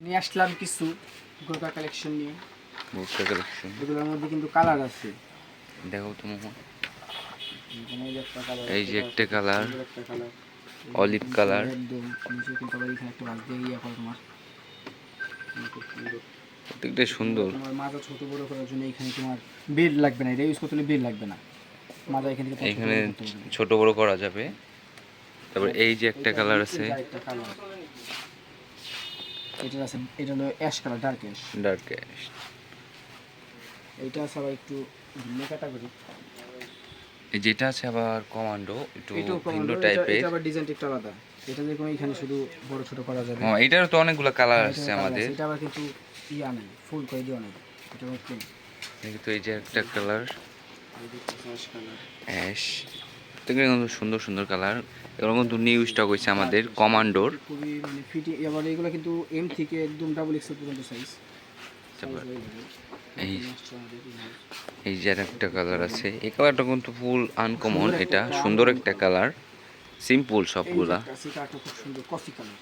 নিয়ে আসলাম কিছু গোটা কালেকশন নিয়ে। ভুট্টা কালেকশন এগুলোর মধ্যে কিন্তু কালার আছে। দেখো তো মামা, এখানে এই যে একটা কালার, এই যে একটা কালার, একটা কালার, অলিভ কালার। একদম নিচে কিন্তু আবার এখানে একটা বাজ দিয়ে ইয়া করে তোমার খুব সুন্দর। প্রত্যেকটাই সুন্দর। তোমার মাজা ছোট বড় করার জন্য এখানে তোমার বেড লাগবে না, এটা ইউজ করতে হলে বেড লাগবে না। মাজা এখান থেকে ছোট এখানে বড় করতে পারবে। ছোট বড় করা যাবে। তারপর এই যে একটা কালার আছে, একটা কালার, এটা আছে, এটা হলো ash colour, dark ash. Dark ash. এটা আছে আবার একটু ভিন্ন ক্যাটাগরি। এই যেটা আছে আবার কমান্ডো, একটু এটাও ভিন্ন কমান্ডো, টাইপের। এটা আবার ডিজাইনটা একটু আলাদা। এটা যে কোনো এখানে শুধু বড় ছোট করা যাবে। হ্যাঁ, এটারও তো অনেকগুলো কালার হ্যাঁ, আছে এটারও colour আমাদের। আছে। এটা আবার কিন্তু ইয়া নেই, ফুল করে দেওয়া নেই, এটা আবার প্লেন। কিন্তু এই যে একটা কালার অ্যাশ কালার, অ্যাশ, প্রত্যেকটা কিন্তু সুন্দর সুন্দর কালার। এগুলো কিন্তু নিউ স্টক হয়েছে আমাদের কমান্ডোর। খুবই মানে ফিটিং। এবার এগুলো কিন্তু এম থেকে একদম ডাবল এক্সেল পর্যন্ত সাইজ। তারপর এই আমাদের এই যে আর একটা কালার আছে, এই কালারটা কিন্তু ফুল আনকমন। সুন্দর এটা একটা সুন্দর uncommon একটা colour। কালার, সিম্পল এই যে সবগুলা। একটা আছে, কালারটা খুব সুন্দর, কফি কালার,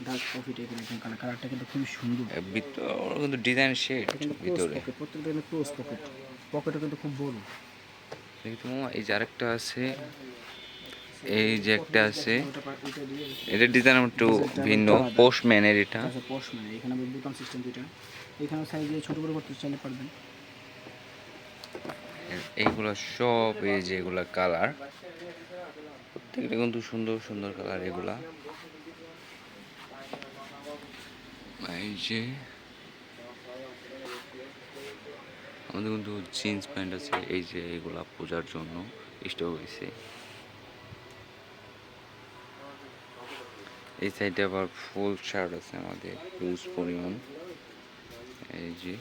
ডার্ক কফি টাইপের এরকম কালার। কালারটা কিন্তু খুবই সুন্দর। ভিতর কিন্তু ডিজাইন শেড এটা কিন্তু ক্লোজ ভিতরে। পকেট, প্রত্যেকটা কিন্তু ক্লোজ পকেট। পকেটও কিন্তু খুব বড়। কিন্তু মামা এই যে আরেকটা আছে, এই যে একটা আছে, এটার ডিজাইন একটু ভিন্ন, পোস্টম্যানের এটা। আচ্ছা, পশ মানে এখানে আবার বুতাম সিস্টেম দুইটা। এখানে সাইজ দিয়ে ছোট বড় করতে চাইলে পারবেন। এইগুলা সব এই যে এগুলা কালার, প্রত্যেকটা কিন্তু সুন্দর সুন্দর কালার এগুলা। এই যে আমাদের কিন্তু জিন্স প্যান্ট আছে, এই যে এগুলা পূজার জন্য স্টক হয়েছে। এই সাইডে আবার ফুল শার্ট আছে আমাদের হিউজ পরিমাণ। এই যে